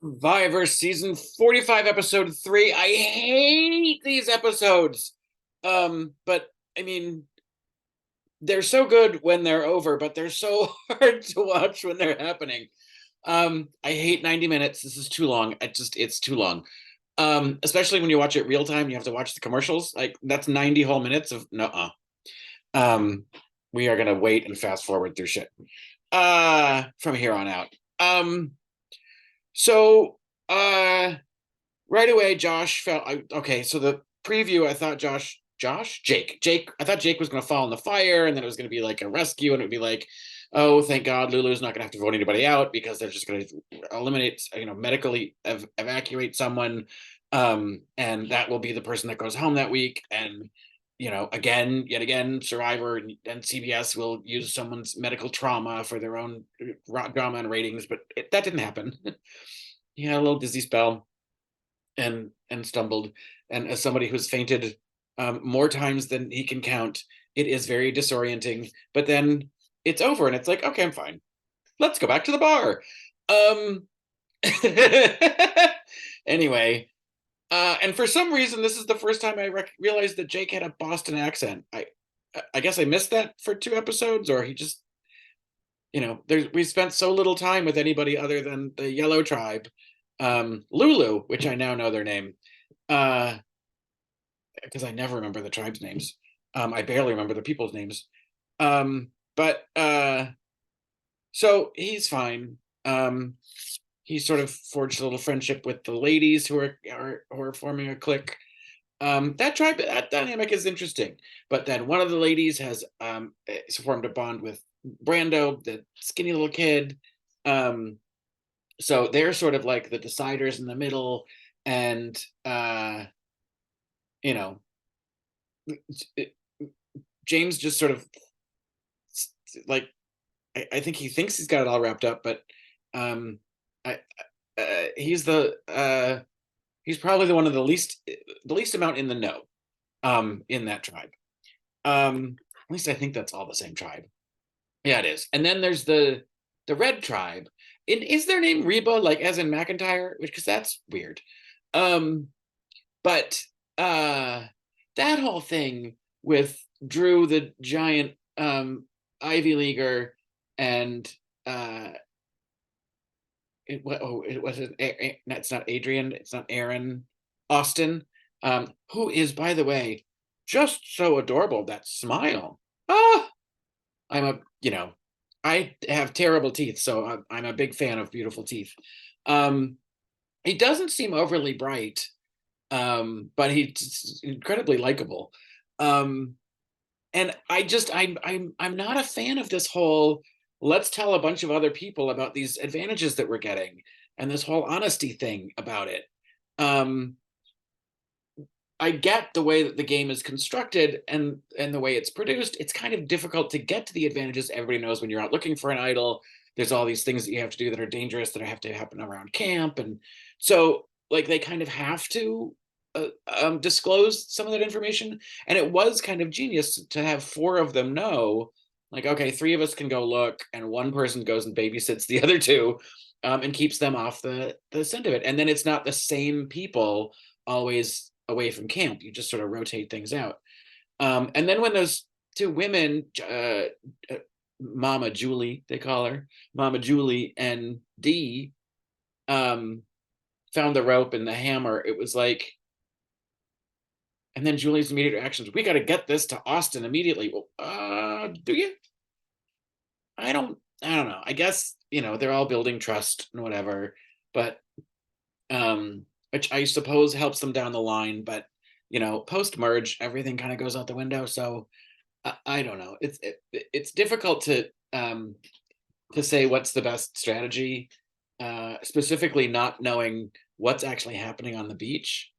Survivor season 45, episode 3. I hate these episodes. But I mean, they're so good when they're over, but they're so hard to watch when they're happening. I hate 90 minutes. This is too long. It's too long. Especially when you watch it real time, you have to watch the commercials. Like that's 90 whole minutes of no. Um, we are gonna wait and fast forward through shit. From here on out. So right away, Josh felt okay. So the preview, I thought Jake. I thought Jake was going to fall in the fire, and then it was going to be like a rescue, and it would be like, oh, thank God, Lulu's not going to have to vote anybody out because they're just going to eliminate, medically evacuate someone, and that will be the person that goes home that week. And yet again, Survivor and CBS will use someone's medical trauma for their own drama and ratings, but that didn't happen. He had a little dizzy spell and stumbled. And as somebody who's fainted more times than he can count, it is very disorienting. But then it's over, and it's like, okay, I'm fine. Let's go back to the bar. Um, anyway, and for some reason, this is the first time I realized that Jake had a Boston accent. I guess I missed that for 2 episodes, or he just, we spent so little time with anybody other than the Yellow Tribe, Lulu, which I now know their name, because I never remember the tribe's names. I barely remember the people's names. But so he's fine. He sort of forged a little friendship with the ladies who are forming a clique. That dynamic is interesting. But then one of the ladies has formed a bond with Brando, the skinny little kid. So they're sort of like the deciders in the middle, and you know, James just sort of like I think he thinks he's got it all wrapped up, but I, he's he's probably the one of the least amount in the know in that tribe. At least I think that's all the same tribe. Yeah, it is. And then there's the red tribe. Is their name Reba, like as in McIntyre? Because that's weird. Um, but that whole thing with Drew, the giant Ivy Leaguer, and it wasn't. It's not Adrian. It's not Aaron Austin, who is, by the way, just so adorable. That smile. Ah, I'm a I have terrible teeth, so I'm a big fan of beautiful teeth. Um, he doesn't seem overly bright, but he's incredibly likable. Um, and I'm not a fan of this whole let's tell a bunch of other people about these advantages that we're getting and this whole honesty thing about it. Um, I get the way that the game is constructed and the way it's produced. It's kind of difficult to get to the advantages. Everybody knows when you're out looking for an idol, there's all these things that you have to do that are dangerous that have to happen around camp, and so like they kind of have to disclose some of that information. And it was kind of genius to have 4 of them know, like, okay, 3 of us can go look, and one person goes and babysits the other 2, and keeps them off the scent of it. And then it's not the same people always away from camp. You just sort of rotate things out. And then when those 2 women, Mama Julie, they call her Mama Julie, and Dee, found the rope and the hammer, it was like, and then Julie's immediate reactions, we got to get this to Austin immediately. Well, do you? I don't know. I guess, they're all building trust and whatever, but which I suppose helps them down the line. But post merge, everything kind of goes out the window. So I don't know. It's difficult to say what's the best strategy, specifically not knowing what's actually happening on the beach,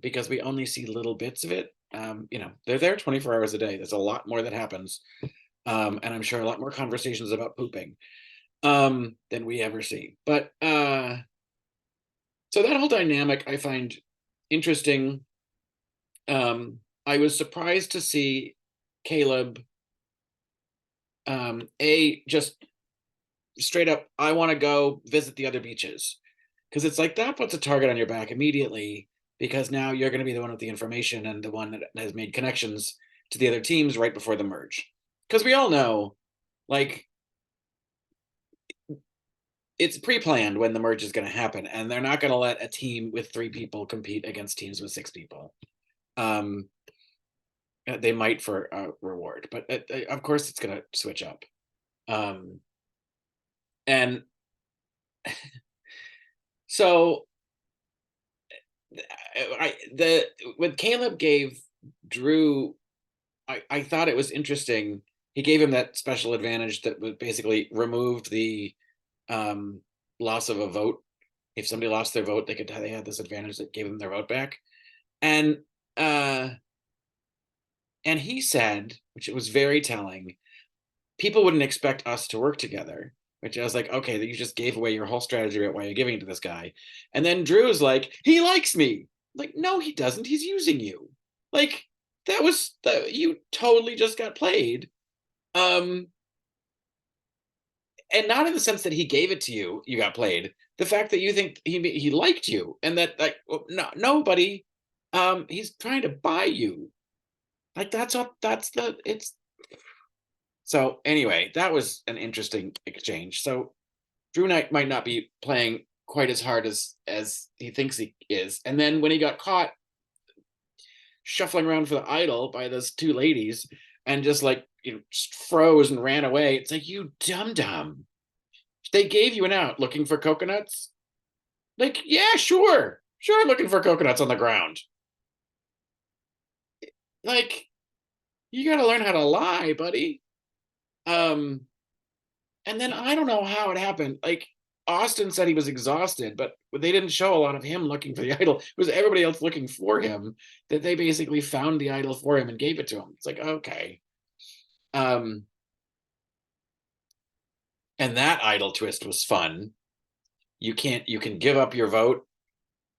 because we only see little bits of it. They're there 24 hours a day. There's a lot more that happens, and I'm sure a lot more conversations about pooping than we ever see. But so that whole dynamic I find interesting. I was surprised to see Caleb, just straight up, I want to go visit the other beaches. because it's like that puts a target on your back immediately, because now you're going to be the one with the information and the one that has made connections to the other teams right before the merge. Because we all know, like, it's pre-planned when the merge is going to happen, and they're not going to let a team with 3 people compete against teams with 6 people. Um, they might for a reward, but of course it's going to switch up. And so when Caleb gave Drew, I thought it was interesting. He gave him that special advantage that would basically removed the um, loss of a vote. If somebody lost their vote, they had this advantage that gave them their vote back. And uh, and he said, which it was very telling, people wouldn't expect us to work together. Which I was like, okay, you just gave away your whole strategy about why you're giving it to this guy. And then Drew's like, he likes me. Like, no, he doesn't. He's using you. Like, you totally just got played. And not in the sense that he gave it to you, you got played. The fact that you think he liked you, and that, like, no, nobody, he's trying to buy you. Like, it's. So anyway, that was an interesting exchange. So Drew Knight might not be playing quite as hard as he thinks he is. And then when he got caught shuffling around for the idol by those 2 ladies and just, like, just froze and ran away, it's like, you dum-dum. They gave you an out looking for coconuts. Like, yeah, sure, I'm looking for coconuts on the ground. Like, you got to learn how to lie, buddy. And then I don't know how it happened. Like, Austin said he was exhausted, but they didn't show a lot of him looking for the idol. It was everybody else looking for him, that they basically found the idol for him and gave it to him. It's like, okay. And that idol twist was fun. You can give up your vote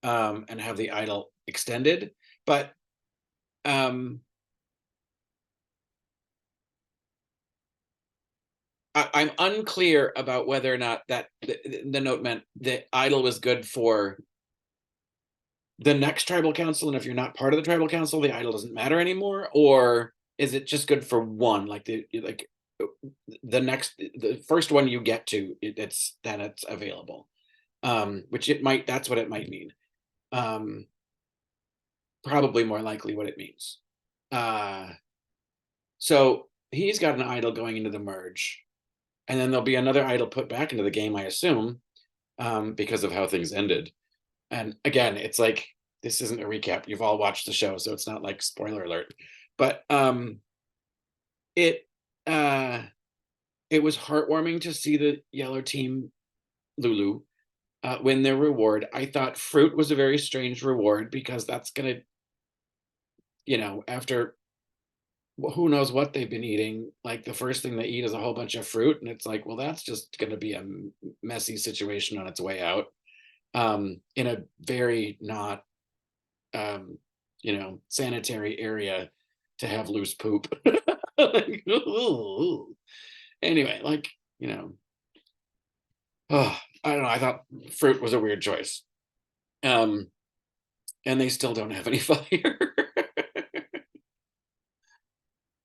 and have the idol extended, but I'm unclear about whether or not that the note meant the idol was good for the next tribal council, and if you're not part of the tribal council, the idol doesn't matter anymore, or is it just good for one, like the first one you get to, it's available, which that's what it might mean. Probably more likely what it means. So he's got an idol going into the merge, and then there'll be another idol put back into the game, I assume, because of how things ended. And again, it's like, this isn't a recap. You've all watched the show, so it's not like spoiler alert. But it was heartwarming to see the yellow team, Lulu, win their reward. I thought fruit was a very strange reward, because that's gonna, after who knows what they've been eating, like, the first thing they eat is a whole bunch of fruit, and it's like, well, that's just going to be a messy situation on its way out, in a very not sanitary area to have loose poop. Like, anyway, like, oh, I don't know, I thought fruit was a weird choice. And they still don't have any fire.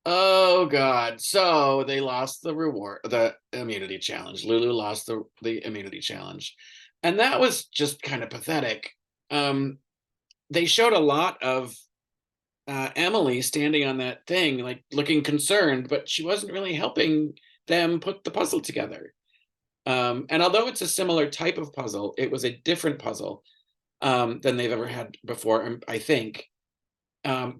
Oh God. So they lost the immunity challenge. Lulu lost the immunity challenge. And that was just kind of pathetic. They showed a lot of Emily standing on that thing, like, looking concerned, but she wasn't really helping them put the puzzle together. And although it's a similar type of puzzle, it was a different puzzle than they've ever had before, I think.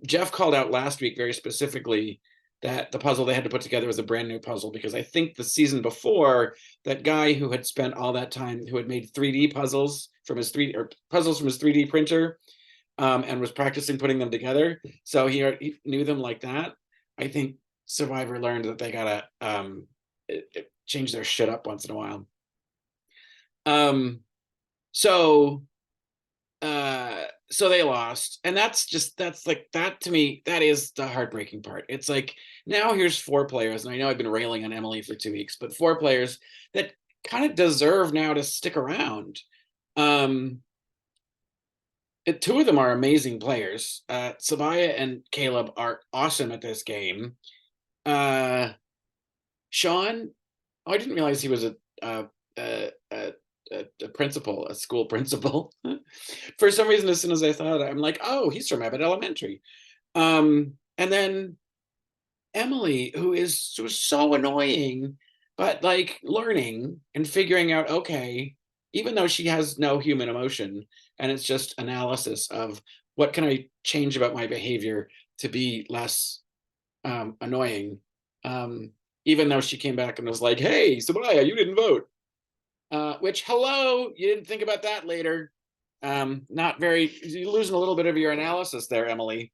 Jeff called out last week very specifically that the puzzle they had to put together was a brand new puzzle, because I think the season before, that guy who had spent all that time, who had made 3D puzzles from his 3D printer, and was practicing putting them together, so he knew them like that. I think Survivor learned that they gotta change their shit up once in a while. So they lost, and that's like, that to me, that is the heartbreaking part. It's like, now here's 4 players, and I know I've been railing on Emily for 2 weeks, but 4 players that kind of deserve now to stick around. Um, Two of them are amazing players. Sabaya and Caleb are awesome at this game. Sean, oh, I didn't realize he was a, a, a, a principal, a school principal. For some reason, as soon as I thought it, I'm like, oh, he's from Abbott Elementary. And then Emily, who is so annoying, but like learning and figuring out, okay, even though she has no human emotion and it's just analysis of what can I change about my behavior to be less annoying. Um, Even though she came back and was like, hey, Sabaya, you didn't vote. Which, hello, you didn't think about that later. Not very, you're losing a little bit of your analysis there, Emily.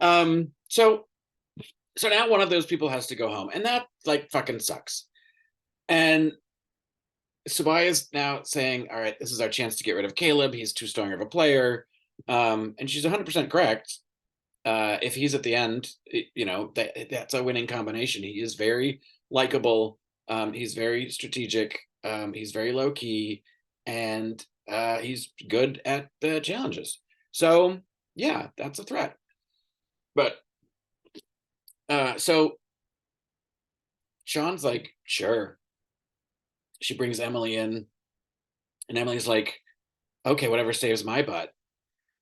So now one of those people has to go home, and that like fucking sucks. And Sabaya's now saying, all right, this is our chance to get rid of Caleb. He's too strong of a player. And she's 100% correct. If he's at the end, that's a winning combination. He is very likable. He's very strategic. He's very low key, and he's good at the challenges. So yeah, that's a threat. But so Sean's like, sure. She brings Emily in, and Emily's like, okay, whatever saves my butt.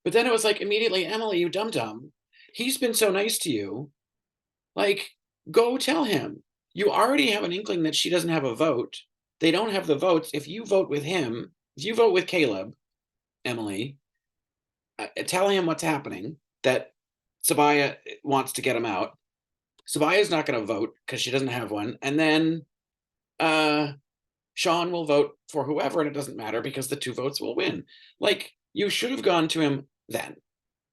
But then it was like, immediately, Emily, you dum dum. He's been so nice to you. Like, go tell him. You already have an inkling that she doesn't have a vote. They don't have the votes. If you vote with him, if you vote with Caleb, Emily, tell him what's happening, that Sabaya wants to get him out. Sabaya's not going to vote because she doesn't have one. And then Sean will vote for whoever, and it doesn't matter because the two votes will win. Like, you should have gone to him then.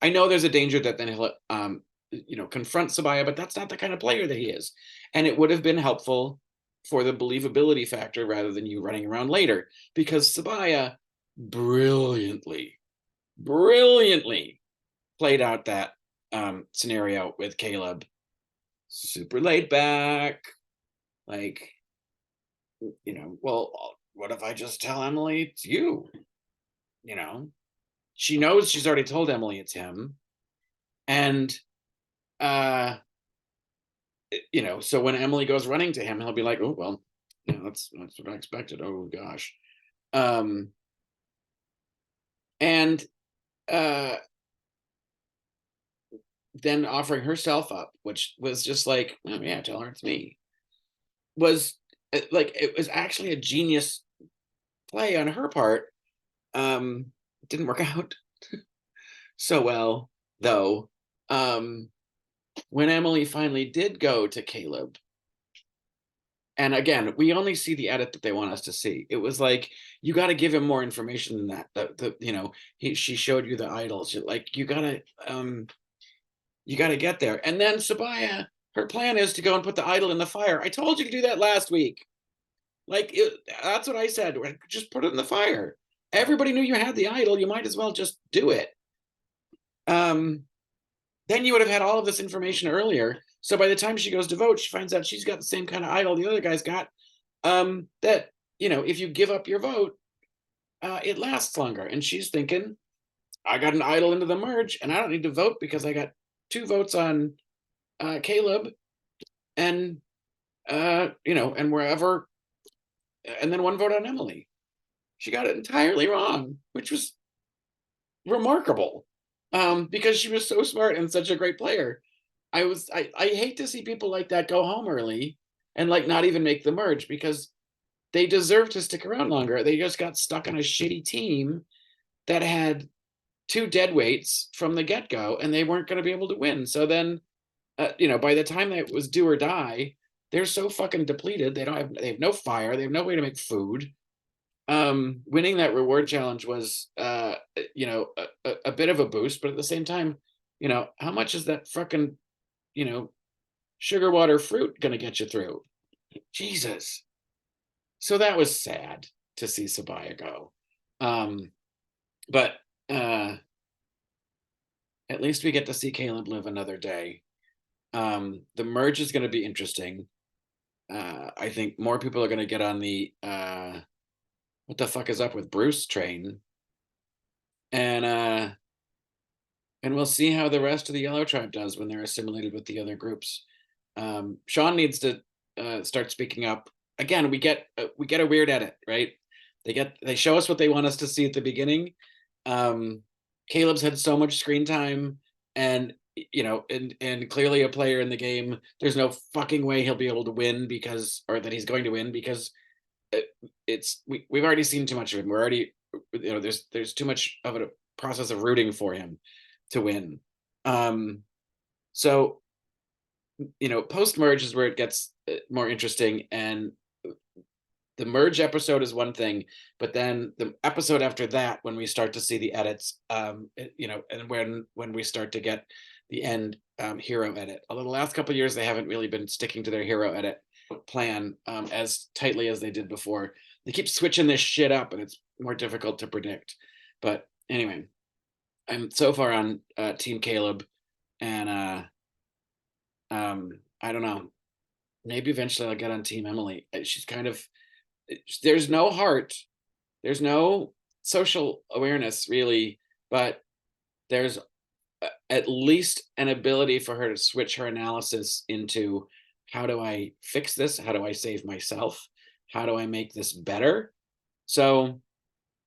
I know there's a danger that then he'll confront Sabaya, but that's not the kind of player that he is. And it would have been helpful for the believability factor rather than you running around later, because Sabaya brilliantly played out that scenario with Caleb. Super laid back, like, well, what if I just tell Emily it's you? She knows she's already told Emily it's him. And so when Emily goes running to him, he'll be like, oh, well, that's what I expected. Oh gosh. And then offering herself up, which was just like, oh yeah, tell her it's me, was like, it was actually a genius play on her part. Didn't work out so well, though. When Emily finally did go to Caleb, and again, we only see the edit that they want us to see. It was like, you got to give him more information than that. She showed you the idols. Like, you gotta get there. And then Sabaya, her plan is to go and put the idol in the fire. I told you to do that last week. Like, that's what I said. Just put it in the fire. Everybody knew you had the idol. You might as well just do it. Then you would have had all of this information earlier. So by the time she goes to vote, she finds out she's got the same kind of idol the other guy's got. That, if you give up your vote, it lasts longer. And she's thinking, I got an idol into the merge, and I don't need to vote because I got 2 votes on Caleb, and and wherever, and then 1 vote on Emily. She got it entirely wrong, which was remarkable, because she was so smart and such a great player. I hate to see people like that go home early and like not even make the merge, because they deserve to stick around longer. They just got stuck on a shitty team that had 2 dead weights from the get-go, and they weren't going to be able to win. So then, by the time it was do or die, they're so fucking depleted. They have no fire. They have no way to make food. Winning that reward challenge was, a bit of a boost, but at the same time, how much is that fucking, sugar water fruit going to get you through? Jesus. So that was sad to see Sabaya go. But at least we get to see Caleb live another day. The merge is going to be interesting. I think more people are going to get on the what the fuck is up with Bruce train. And we'll see how the rest of the Yellow Tribe does when they're assimilated with the other groups. Sean needs to start speaking up. Again, we get a weird edit, right? They show us what they want us to see at the beginning. Caleb's had so much screen time, and and clearly a player in the game. There's no fucking way he'll be able to win or that he's going to win because we've already seen too much of him. We're already, there's too much of a process of rooting for him to win. So post merge is where it gets more interesting, and the merge episode is one thing, but then the episode after that, when we start to see the edits, and when we start to get the end hero edit. Although the last couple of years they haven't really been sticking to their hero edit plan as tightly as they did before. They keep switching this shit up, and it's more difficult to predict. But anyway, I'm so far on Team Caleb, and I don't know. Maybe eventually I'll get on Team Emily. She's kind of, there's no heart, there's no social awareness really, but there's at least an ability for her to switch her analysis into, how do I fix this? How do I save myself? How do I make this better? So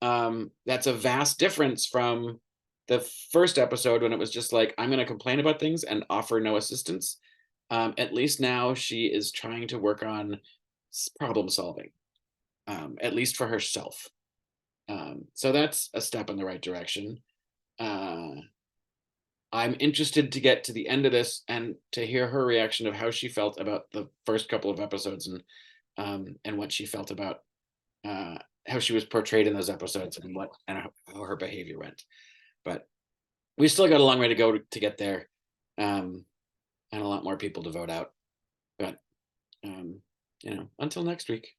that's a vast difference from the first episode when it was just like, I'm going to complain about things and offer no assistance. At least now she is trying to work on problem solving, at least for herself. So that's a step in the right direction. I'm interested to get to the end of this and to hear her reaction of how she felt about the first couple of episodes, and what she felt about how she was portrayed in those episodes, and how her behavior went. But we still got a long way to go to get there, and a lot more people to vote out. But until next week.